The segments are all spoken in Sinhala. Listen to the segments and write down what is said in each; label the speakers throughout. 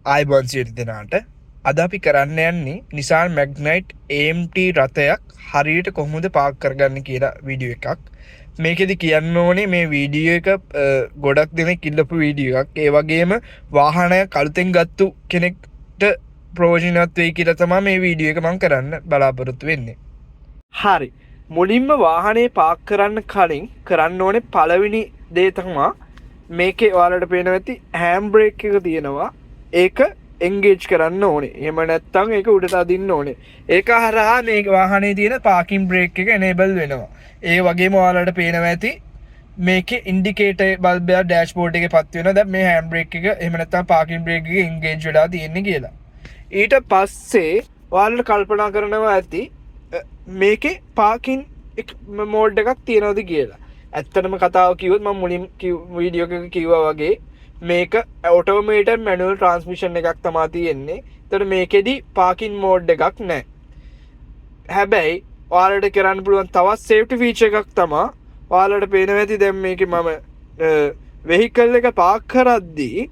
Speaker 1: ආයිබෝන් සියලු දෙනාට අද අපි කරන්න යන්නේ Nissan Magnite AMT රථයක් හරියට කොහොමද පාක් කරගන්න කියලා වීඩියෝ එකක්. මේකෙදි කියන්න ඕනේ මේ වීඩියෝ එක ගොඩක් දෙනෙක් ඉල්ලපු වීඩියෝ එකක්. ඒ වගේම වාහනයක් අලුතෙන් ගත්තු කෙනෙක්ට ප්‍රයෝජනවත් වෙයි කියලා තමයි මේ වීඩියෝ එක මම කරන්න බලාපොරොත්තු වෙන්නේ. හරි. මුලින්ම වාහනේ පාක් කරන්න කලින් කරන්න ඕනේ පළවෙනි දේ තමයි මේකේ ඔයාලට පේනවා ඇති හෑන්ඩ් බ්‍රේක් එක තියෙනවා. ඒක එන්ගේජ් කරන්න ඕනේ. එහෙම නැත්නම් ඒක උඩට අදින්න ඕනේ. ඒක හරහා මේ වාහනේ තියෙන පාකින් බ්‍රේක් එක එනේබල් වෙනවා. ඒ වගේම ඔයාලට පේනවා ඇති මේකේ ඉන්ඩිකේටර් බල්බ් එක ඩෑෂ්බෝඩ් එකේ පත් වෙනවා. දැන් මේ හෑන්ඩ් බ්‍රේක් එක එහෙම නැත්නම් පාකින් බ්‍රේක් එක එන්ගේජ් වෙලා තියෙන්නේ කියලා. ඊට පස්සේ ඔයාලට කල්පනා කරනවා ඇති මේකේ පාකින් මෝඩ් එකක් තියෙනවද කියලා. ඇත්තටම කතාව කිව්වොත් මම මුලින් වීඩියෝ එකක කිව්වා වගේ මේක ඔටෝමේටඩ් මැනුවල් ට්‍රාන්ස්මිෂන් එකක් තමයි තියෙන්නේ. ඒතර මේකෙදි පාකින් මෝඩ් එකක් නැහැ. හැබැයි ඔයාලට කරන්න පුළුවන් තවත් සේෆ්ටි ෆීචර් එකක් තමයි ඔයාලට පේනවා ඇති දැන් මේකේ මම වෙහිකල් එක පාක් කරද්දී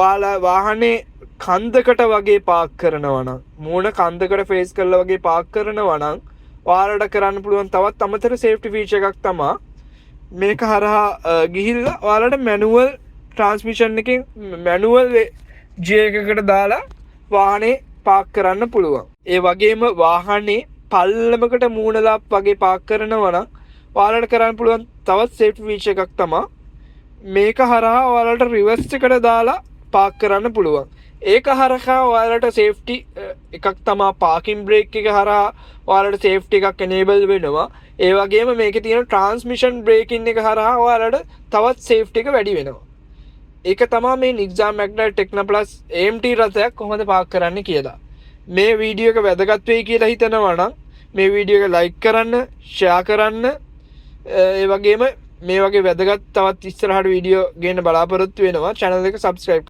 Speaker 1: ඔයාලා වාහනේ කන්දකට වගේ පාක් කරනවා නම් මූණ කන්දකට ෆේස් කරලා වගේ පාක් කරනවා නම් ඔයාලට කරන්න පුළුවන් තවත් අමතර සේෆ්ටි ෆීචර් එකක් තමයි මේක හරහා ගිහිල්ලා ඔයාලට මැනුවල් ට්‍රාන්ස්මිෂන් එකෙන් මැනුවල් G එකකට දාලා වාහනේ පාක් කරන්න පුළුවන්. ඒ වගේම වාහනේ පල්ලමකට මූණලා වගේ පාක් කරනවා නම් ඔයාලට කරන්න පුළුවන් තවත් සේෆ්ටි ෆීචර් එකක් තමයි මේක හරහා ඔයාලට රිවර්ස් එකට දාලා පාක් කරන්න පුළුවන්. ඒක හරහා ඔයාලට සේෆ්ටි එකක් තමයි පාකින් බ්‍රේක් එක හරහා ඔයාලට සේෆ්ටි එකක් එනේබල් වෙනවා. ඒ වගේම මේකේ තියෙන ට්‍රාන්ස්මිෂන් බ්‍රේකින් එක හරහා ඔයාලට තවත් සේෆ්ටි එක වැඩි වෙනවා. ඒක තමයි මේ Nissan Magnite Tecna Plus AMT රථයක් කොහොමද පාක් කරන්න කියලා. මේ වීඩියෝ එක වැදගත් වෙයි කියලා හිතනවා නම් මේ වීඩියෝ එක ලයික් කරන්න, ෂෙයා කරන්න. ඒ වගේම මේ වගේ වැදගත් තවත් ඉස්සරහට වීඩියෝ ගේන්න බලාපොරොත්තු වෙනවා. channel එක subscribe